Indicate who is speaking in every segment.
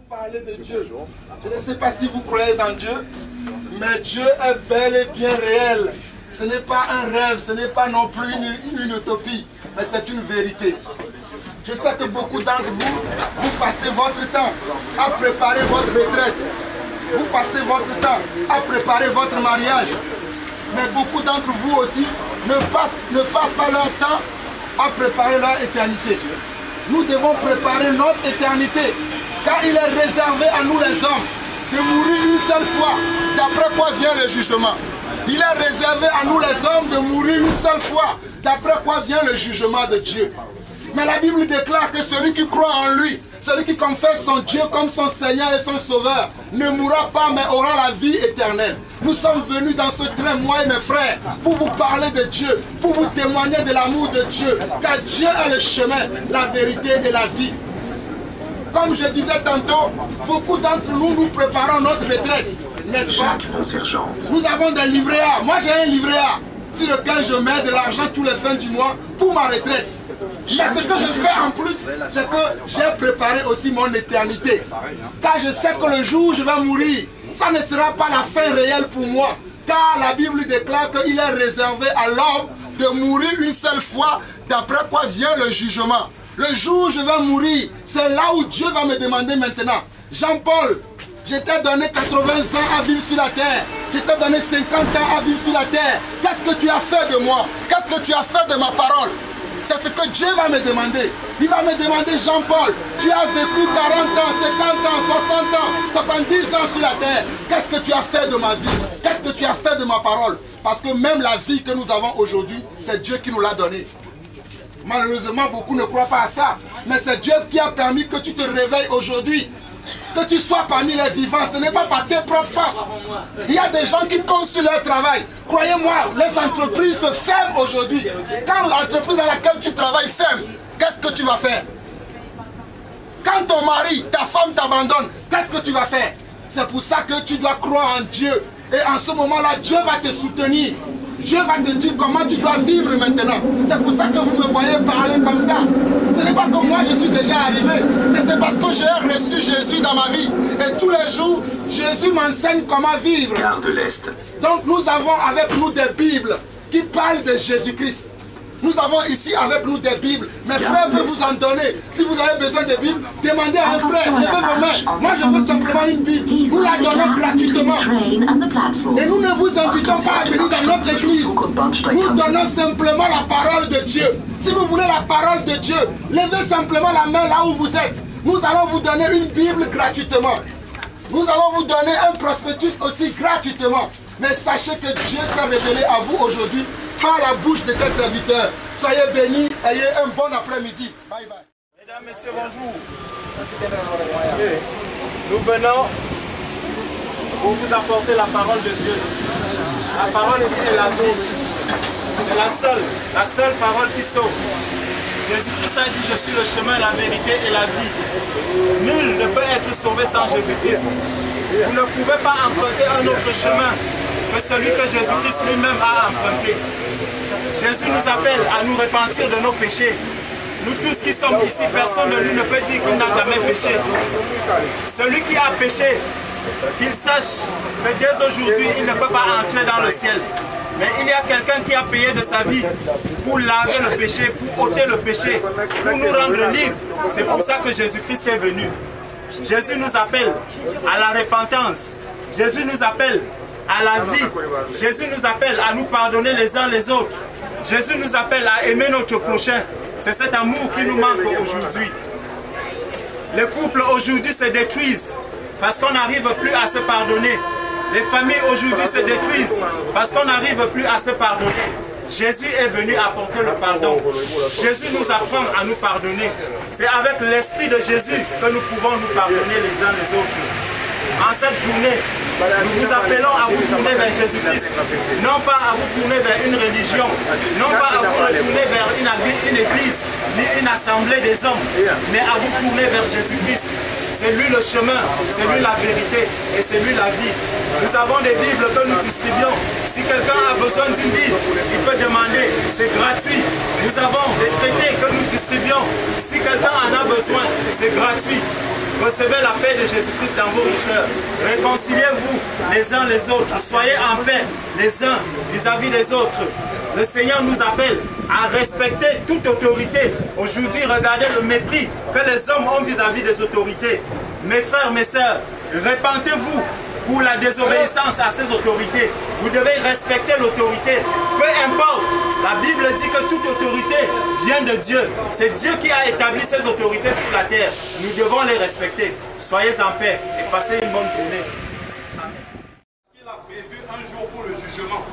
Speaker 1: parler de Dieu. Je ne sais pas si vous croyez en Dieu, mais Dieu est bel et bien réel. Ce n'est pas un rêve, ce n'est pas non plus une utopie, mais c'est une vérité. Je sais que beaucoup d'entre vous, vous passez votre temps à préparer votre retraite. Vous passez votre temps à préparer votre mariage. Mais beaucoup d'entre vous aussi ne passent pas leur temps à préparer leur éternité. Nous devons préparer notre éternité, car il est réservé à nous les hommes de mourir une seule fois, d'après quoi vient le jugement. Il est réservé à nous les hommes de mourir une seule fois, d'après quoi vient le jugement de Dieu. Mais la Bible déclare que celui qui croit en lui, celui qui confesse son Dieu comme son Seigneur et son Sauveur, ne mourra pas mais aura la vie éternelle. Nous sommes venus dans ce train, moi et mes frères, pour vous parler de Dieu, pour vous témoigner de l'amour de Dieu, car Dieu est le chemin, la vérité et la vie. Comme je disais tantôt, beaucoup d'entre nous, nous préparons notre retraite, n'est-ce pas? Nous avons des livrets A. Moi j'ai un livret A sur lequel je mets de l'argent tous les fins du mois pour ma retraite. Mais ce que je fais en plus, c'est que j'ai préparé aussi mon éternité. Car je sais que le jour où je vais mourir, ça ne sera pas la fin réelle pour moi. Car la Bible déclare qu'il est réservé à l'homme de mourir une seule fois, d'après quoi vient le jugement. Le jour où je vais mourir, c'est là où Dieu va me demander maintenant. Jean-Paul, je t'ai donné 80 ans à vivre sur la terre. Je t'ai donné 50 ans à vivre sur la terre. Qu'est-ce que tu as fait de moi? Qu'est-ce que tu as fait de ma parole? C'est ce que Dieu va me demander. Il va me demander, Jean-Paul, tu as vécu 40 ans, 50 ans, 60 ans, 70 ans sur la terre. Qu'est-ce que tu as fait de ma vie? Qu'est-ce que tu as fait de ma parole? Parce que même la vie que nous avons aujourd'hui, c'est Dieu qui nous l'a donnée. Malheureusement, beaucoup ne croient pas à ça. Mais c'est Dieu qui a permis que tu te réveilles aujourd'hui. Que tu sois parmi les vivants, ce n'est pas par tes propres forces. Il y a des gens qui comptent sur leur travail. Croyez-moi, les entreprises se ferment aujourd'hui. Quand l'entreprise dans laquelle tu travailles ferme, qu'est-ce que tu vas faire? Quand ton mari, ta femme t'abandonne, qu'est-ce que tu vas faire? C'est pour ça que tu dois croire en Dieu. Et en ce moment-là, Dieu va te soutenir. Dieu va te dire comment tu dois vivre maintenant. C'est pour ça que vous me voyez parler comme ça. Ce n'est pas que moi je suis déjà arrivé, mais c'est parce que j'ai reçu Jésus dans ma vie. Et tous les jours, Jésus m'enseigne comment vivre.
Speaker 2: Gare de l'Est.
Speaker 1: Donc nous avons avec nous des Bibles qui parlent de Jésus-Christ. Nous avons ici avec nous des Bibles. Mes frères peuvent vous en donner. Si vous avez besoin de Bibles, demandez à un frère. Levez vos mains. Moi, je veux simplement une Bible. Nous la donnons gratuitement. Et nous ne vous invitons pas à venir dans notre église. Nous donnons simplement la parole de Dieu. Si vous voulez la parole de Dieu, levez simplement la main là où vous êtes. Nous allons vous donner une Bible gratuitement. Nous allons vous donner un prospectus aussi gratuitement. Mais sachez que Dieu s'est révélé à vous aujourd'hui par la bouche de ses serviteurs. Soyez bénis, ayez un bon après-midi. Bye bye.
Speaker 3: Mesdames, Messieurs, bonjour. Nous venons pour vous apporter la parole de Dieu. La parole est la vie. C'est la seule parole qui sauve. Jésus-Christ a dit, je suis le chemin, la vérité et la vie. Nul ne peut être sauvé sans Jésus-Christ. Vous ne pouvez pas emprunter un autre chemin que celui que Jésus-Christ lui-même a emprunté. Jésus nous appelle à nous repentir de nos péchés. Nous tous qui sommes ici, personne de nous ne peut dire qu'il n'a jamais péché. Celui qui a péché, qu'il sache que dès aujourd'hui, il ne peut pas entrer dans le ciel. Mais il y a quelqu'un qui a payé de sa vie pour laver le péché, pour ôter le péché, pour nous rendre libres. C'est pour ça que Jésus-Christ est venu. Jésus nous appelle à la repentance. Jésus nous appelle à la vie. Jésus nous appelle à nous pardonner les uns les autres. Jésus nous appelle à aimer notre prochain. C'est cet amour qui nous manque aujourd'hui. Les couples aujourd'hui se détruisent parce qu'on n'arrive plus à se pardonner. Les familles aujourd'hui se détruisent parce qu'on n'arrive plus à se pardonner. Jésus est venu apporter le pardon. Jésus nous apprend à nous pardonner. C'est avec l'esprit de Jésus que nous pouvons nous pardonner les uns les autres. En cette journée, nous vous appelons à vous tourner vers Jésus-Christ. Non pas à vous tourner vers une religion, non pas à vous retourner vers une église, ni une assemblée des hommes, mais à vous tourner vers Jésus-Christ. C'est lui le chemin, c'est lui la vérité et c'est lui la vie. Nous avons des Bibles que nous distribuons. Si quelqu'un a besoin d'une Bible, il peut demander, c'est gratuit. Nous avons des traités que nous distribuons. Si quelqu'un en a besoin, c'est gratuit. Recevez la paix de Jésus-Christ dans vos cœurs. Réconciliez-vous les uns les autres. Soyez en paix les uns vis-à-vis des autres. Le Seigneur nous appelle à respecter toute autorité. Aujourd'hui, regardez le mépris que les hommes ont vis-à-vis des autorités. Mes frères, mes sœurs, répentez-vous pour la désobéissance à ces autorités. Vous devez respecter l'autorité. Peu importe, la Bible dit que toute autorité vient de Dieu. C'est Dieu qui a établi ces autorités sur la terre. Nous devons les respecter. Soyez en paix et passez une bonne journée.
Speaker 2: Il a prévu un jour pour le jugement.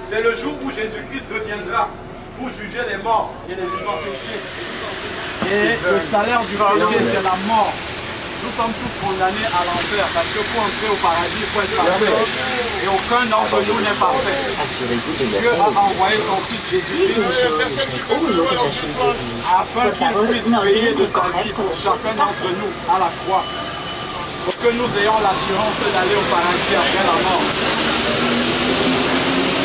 Speaker 2: C'est le jour où Jésus-Christ reviendra pour juger les morts et les vivants péchés. Et le salaire du péché, c'est la mort. Nous sommes tous condamnés à l'enfer parce que pour entrer au paradis, il faut être parfait. Et aucun d'entre nous n'est parfait. Dieu a envoyé son fils Jésus-Christ afin qu'il puisse payer de sa vie pour chacun d'entre nous à la croix. Pour que nous ayons l'assurance d'aller au paradis après la mort.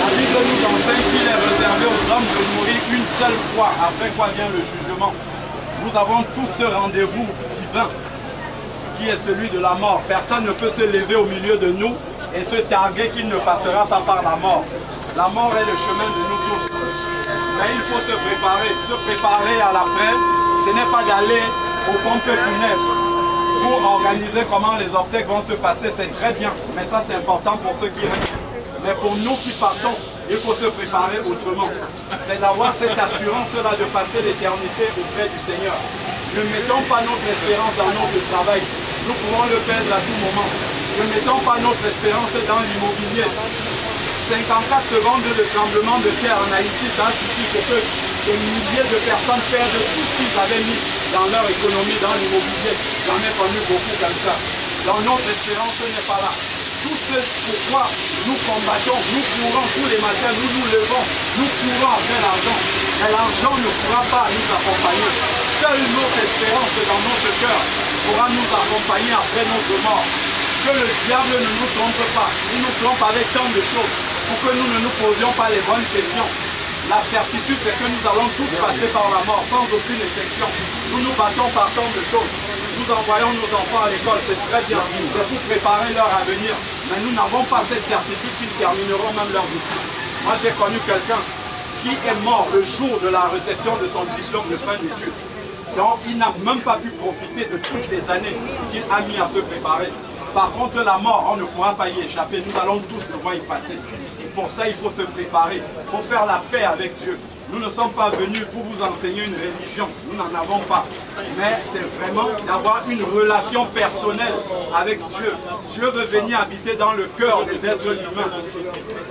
Speaker 2: La Bible nous enseigne qu'il est réservé aux hommes de mourir une seule fois, après quoi vient le jugement. Nous avons tous ce rendez-vous divin qui est celui de la mort. Personne ne peut se lever au milieu de nous et se targuer qu'il ne passera pas par la mort. La mort est le chemin de nous tous. Mais il faut se préparer à l'après. Ce n'est pas d'aller aux pompes funèbres pour organiser comment les obsèques vont se passer, c'est très bien. Mais ça c'est important pour ceux qui restent. Mais pour nous qui partons, il faut se préparer autrement. C'est d'avoir cette assurance-là de passer l'éternité auprès du Seigneur. Ne mettons pas notre espérance dans notre travail. Nous pouvons le perdre à tout moment. Ne mettons pas notre espérance dans l'immobilier. 54 secondes de tremblement de terre en Haïti, ça suffit pour que des milliers de personnes perdent tout ce qu'ils avaient mis dans leur économie, dans l'immobilier. J'en ai connu beaucoup comme ça. Donc notre espérance n'est pas là. Tout ce pourquoi nous combattons, nous courons tous les matins, nous nous levons, nous courons après l'argent. Mais l'argent ne pourra pas nous accompagner. Seule notre espérance dans notre cœur pourra nous accompagner après notre mort. Que le diable ne nous trompe pas. Il nous trompe avec tant de choses pour que nous ne nous posions pas les bonnes questions. La certitude, c'est que nous allons tous passer par la mort, sans aucune exception. Nous nous battons par tant de choses. Nous envoyons nos enfants à l'école, c'est très bien. C'est pour préparer leur avenir. Mais nous n'avons pas cette certitude qu'ils termineront même leur études. Moi, j'ai connu quelqu'un qui est mort le jour de la réception de son diplôme de fin d'études. Donc, il n'a même pas pu profiter de toutes les années qu'il a mis à se préparer. Par contre, la mort, on ne pourra pas y échapper. Nous allons tous devoir y passer. Et pour ça, il faut se préparer. Il faut faire la paix avec Dieu. Nous ne sommes pas venus pour vous enseigner une religion. Nous n'en avons pas. Mais c'est vraiment d'avoir une relation personnelle avec Dieu. Dieu veut venir habiter dans le cœur des êtres humains.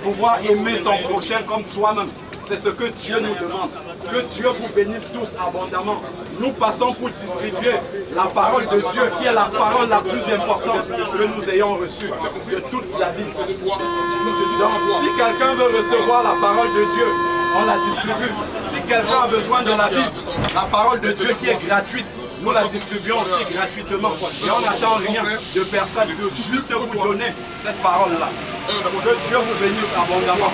Speaker 2: Pouvoir aimer son prochain comme soi-même. C'est ce que Dieu nous demande. Que Dieu vous bénisse tous abondamment. Nous passons pour distribuer la parole de Dieu, qui est la parole la plus importante que nous ayons reçue de toute la vie. Donc, si quelqu'un veut recevoir la parole de Dieu, on la distribue. Si quelqu'un a besoin de la Bible, la parole de Dieu qui est gratuite, nous la distribuons aussi gratuitement. Et on n'attend rien de personne, juste vous donner cette parole-là. Que Dieu vous bénisse abondamment.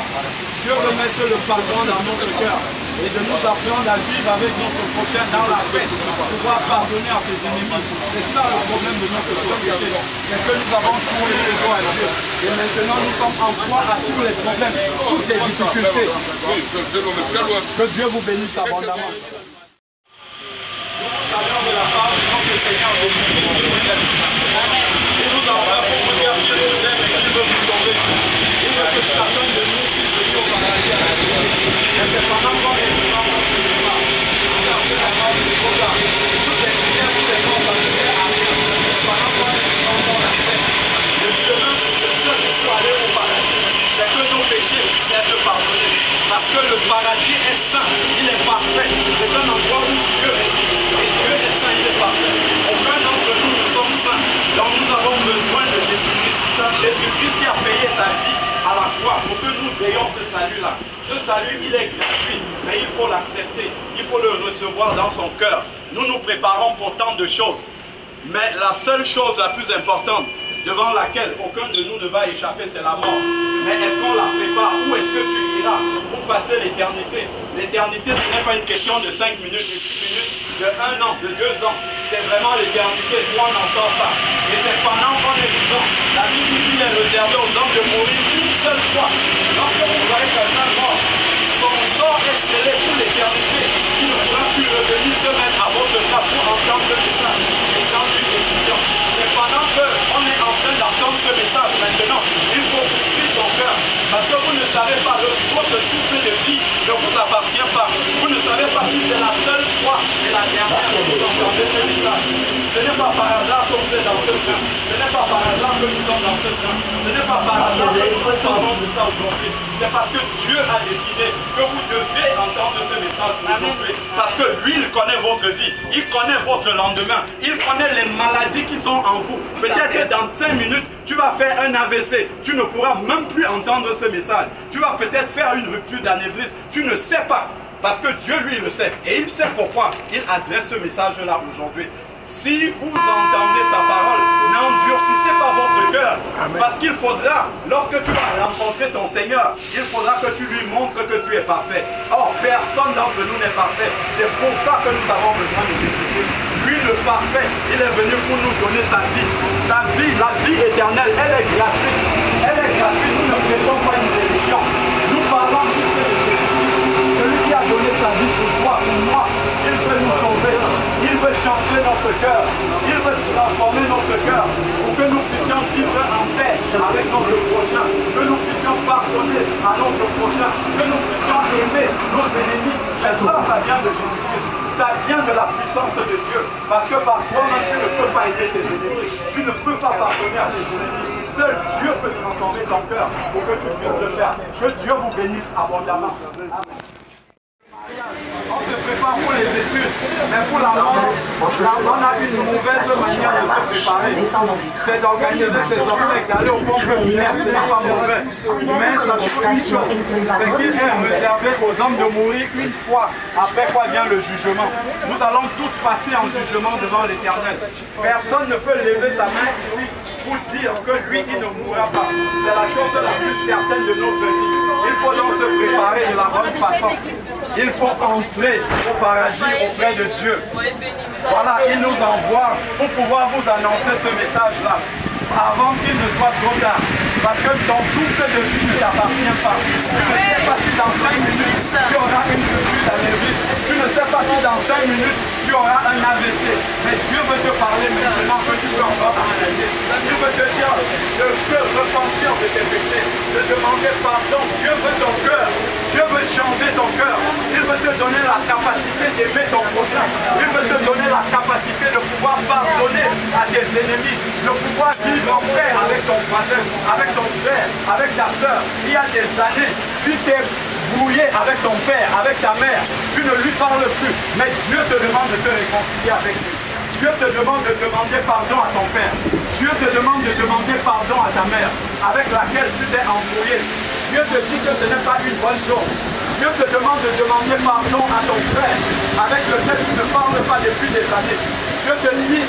Speaker 2: Dieu veut mettre le pardon dans notre cœur et de nous apprendre à vivre avec notre prochain dans la paix, pouvoir pardonner à ses ennemis. C'est ça le problème de notre société. C'est que nous avons tourné les doigts à Dieu. Et maintenant nous sommes en proie à tous les problèmes, toutes ces difficultés. Que Dieu vous bénisse abondamment. Salut de la part de notre Seigneur Jésus-Christ qui nous aime. Il nous envoie pour vous dire qu'il nous aime et qu'il veut vous sauver. Il veut que chacun de nous puisse venir au paradis avec lui. Mais c'est pendant qu'on est vivant dans ce débat. Regardez la mort du Koga. Toutes les prières, toutes les morts, ça ne sert à rien. C'est pendant qu'on est vivant dans la paix. Le chemin, le seul pour aller au paradis, c'est que nos péchés puissent être pardonnés. Parce que le paradis est saint, il est parfait. C'est un endroit où Dieu est. Et Dieu est saint, il est parfait. Aucun d'entre nous ne sommes saints. Donc nous avons besoin de Jésus-Christ. Jésus-Christ qui a payé sa vie à la croix pour que nous ayons ce salut-là. Ce salut, il est gratuit, mais il faut l'accepter. Il faut le recevoir dans son cœur. Nous nous préparons pour tant de choses. Mais la seule chose la plus importante, devant laquelle aucun de nous ne va échapper, c'est la mort. Mais est-ce qu'on la prépare? Où est-ce que tu iras pour passer l'éternité? L'éternité, ce n'est pas une question de 5 minutes, de 10 minutes, de 1 an, de 2 ans. C'est vraiment l'éternité, toi on n'en sort pas. Et c'est pendant qu'on est vivant, la Bible dit qu'il est réservé aux hommes de mourir une seule fois. Lorsque vous voyez quelqu'un mort, son sort est scellé pour l'éternité. Il ne pourra plus revenir se mettre à votre place pour entendre ce message et prendre une décision. C'est pendant qu'on est en train d'entendre ce message maintenant, il faut ouvrir son cœur. Parce que vous ne savez pas, votre souffle de vie ne vous appartient pas. Vous ne savez pas si c'est la seule fois et la dernière que vous entendez ce message. Ce n'est pas par hasard que vous êtes dans ce train. Ce n'est pas par hasard que nous sommes dans ce train. Ce n'est pas par hasard que nous parlons de ça aujourd'hui. C'est parce que Dieu a décidé que vous devez entendre ce message aujourd'hui. Parce que lui, il connaît votre vie. Il connaît votre lendemain. Il connaît les maladies qui sont en vous. Peut-être que dans 5 minutes, tu vas faire un AVC. Tu ne pourras même plus entendre ce message. Tu vas peut-être faire une rupture d'anévrisme. Tu ne sais pas. Parce que Dieu, lui, le sait. Et il sait pourquoi il adresse ce message-là aujourd'hui. Si vous entendez sa parole, n'endurcissez pas votre cœur. Parce qu'il faudra, lorsque tu vas rencontrer ton Seigneur, il faudra que tu lui montres que tu es parfait. Or, personne d'entre nous n'est parfait. C'est pour ça que nous avons besoin de Jésus. Lui, le parfait, il est venu pour nous donner sa vie. Sa vie, la vie éternelle, elle est gratuite. Elle est gratuite. Nous ne prêtons pas une religion. Nous parlons juste de Jésus. Celui qui a donné sa vie pour toi, pour moi, il veut nous sauver. Il veut changer notre cœur. Il veut transformer notre cœur pour que nous puissions vivre en paix avec notre prochain. Que nous puissions pardonner à notre prochain. Que nous puissions aimer nos ennemis. Mais ça vient de Jésus-Christ. Ça vient de la puissance de Dieu. Parce que par toi-même, tu ne peux pas aider tes ennemis. Tu ne peux pas pardonner à tes ennemis. Seul Dieu peut transformer ton cœur pour que tu puisses le faire. Que Dieu vous bénisse abondamment. Amen. On se prépare pour les études, mais pour la mort, on a une mauvaise manière de se préparer. C'est d'organiser ses obsèques, d'aller au pompe funèbre, ce n'est pas mauvais. Mais sachez une chose, c'est qu'il est réservé aux hommes de mourir une fois, après quoi vient le jugement. Nous allons tous passer en jugement devant l'Éternel. Personne ne peut lever sa main ici pour dire que lui, il ne mourra pas. C'est la chose la plus certaine de notre vie. Il faut donc se préparer de la bonne façon. Il faut entrer au paradis auprès de Dieu. Voilà, il nous envoie pour pouvoir vous annoncer ce message-là avant qu'il ne soit trop tard. Parce que ton souffle de vie ne t'appartient pas. Tu ne sais pas si dans 5 minutes tu auras une rupture d'anévrisme. Tu ne sais pas si dans 5 minutes tu auras un AVC. Mais Dieu veut te parler maintenant que tu peux encore enseigner. Dieu veut te dire de repentir de tes péchés, de demander pardon. Dieu veut ton cœur. Dieu veut changer ton cœur. Il veut te donner la capacité d'aimer ton prochain. Il veut te donner la capacité de pouvoir pardonner à tes ennemis, de pouvoir vivre en paix avec ton voisin, avec ton frère, avec ta soeur. Il y a des années, tu t'es brouillé avec ton père, avec ta mère. Tu ne lui parles plus, mais Dieu te demande de te réconcilier avec lui. Dieu te demande de demander pardon à ton père. Dieu te demande de demander pardon à ta mère, avec laquelle tu t'es embrouillé. Dieu te dit que ce n'est pas une bonne chose. Dieu te demande de demander pardon à ton frère, avec lequel tu ne parles pas depuis des années. Dieu te dit,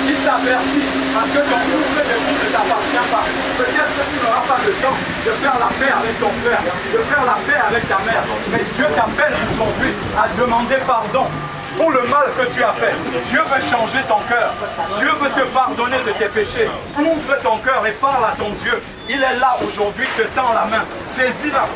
Speaker 2: il t'avertit, parce que ton souffle de vie ne t'appartient pas. Peut-être que tu n'auras pas le temps de faire la paix avec ton frère, de faire la paix avec ta mère. Mais Dieu t'appelle aujourd'hui à demander pardon pour le mal que tu as fait. Dieu veut changer ton cœur. Dieu veut te pardonner de tes péchés. Ouvre ton cœur et parle à ton Dieu. Il est là aujourd'hui, te tend la main. Saisis-la.